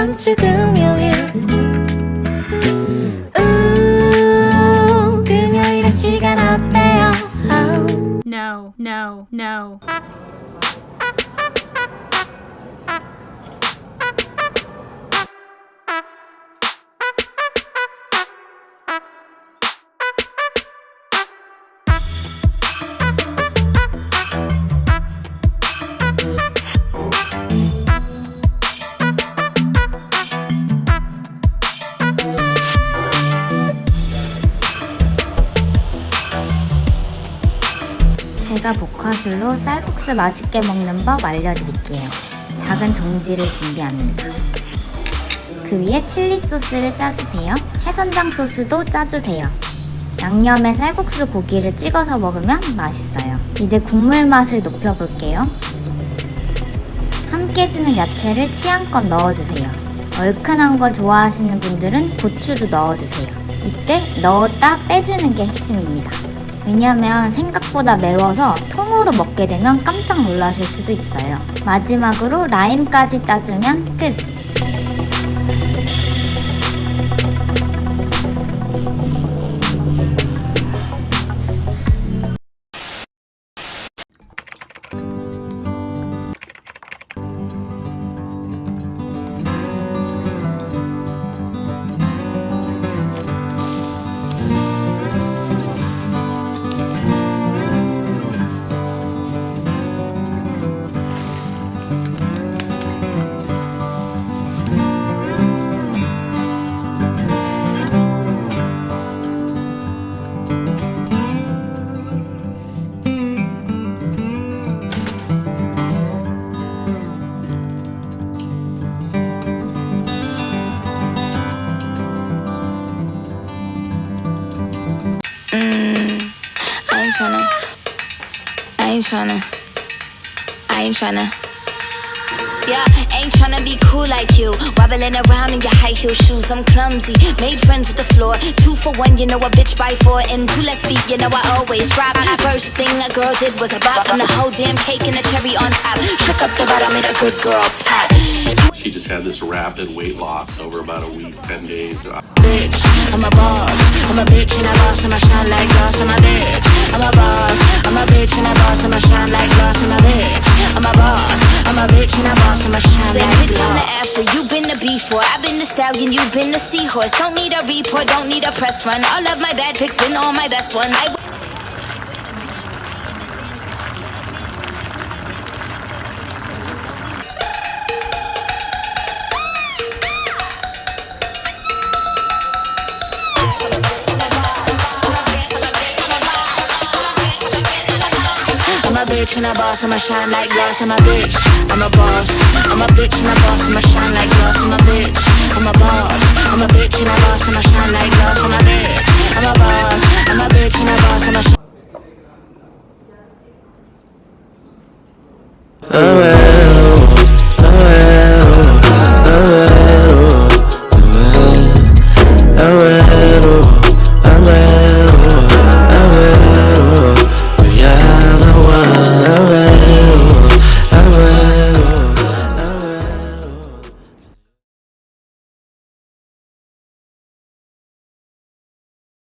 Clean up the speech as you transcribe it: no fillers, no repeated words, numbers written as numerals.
이번 주 금요일 금요일의 시간 어때요? No, no, no. 제가 복화술로 쌀국수 맛있게 먹는 법 알려드릴게요. 작은 종지를 준비합니다. 그 위에 칠리 소스를 짜주세요. 해선장 소스도 짜주세요. 양념에 쌀국수 고기를 찍어서 먹으면 맛있어요. 이제 국물 맛을 높여볼게요. 함께 주는 야채를 취향껏 넣어주세요. 얼큰한 걸 좋아하시는 분들은 고추도 넣어주세요. 이때 넣었다 빼주는 게 핵심입니다. 왜냐면 생각보다 매워서 통으로 먹게 되면 깜짝 놀라실 수도 있어요. 마지막으로 라임까지 짜주면 끝! I ain't tryna. Yeah, ain't tryna be cool like you. Wobbling around in your high heel shoes, I'm clumsy. Made friends with the floor. 2 for 1, you know a bitch by 4. And 2 left feet, you know I always drop. First thing a girl did was a bop. And the whole damn cake and the cherry on top. Shook up the bottom, made a good girl pop. She just had this rapid weight loss over about a week, 10 days. Bitch, I'm a boss. I'm a bitch and a boss. I'ma shine like glass. I'm a bitch. I'm a boss. I'm a bitch and a boss. I'ma shine like glass. I'm a bitch. I'm a boss. I'm a bitch and a boss. I'ma shine like glass. Bitch on the after. You've been the B4. I've been the stallion. You've been the seahorse. Don't need a report. Don't need a press run. All of my bad pics been all my best ones. I'm a bitch and a boss, I'ma shine like glass. I'm a bitch, I'm a boss. I'm a bitch and a boss, I'ma shine like glass. I'm a bitch, I'm a boss. I'm a bitch and a boss, I'ma shine like glass. I'm a bitch, I'm a boss. I'm a bitch and a boss, I'ma shine.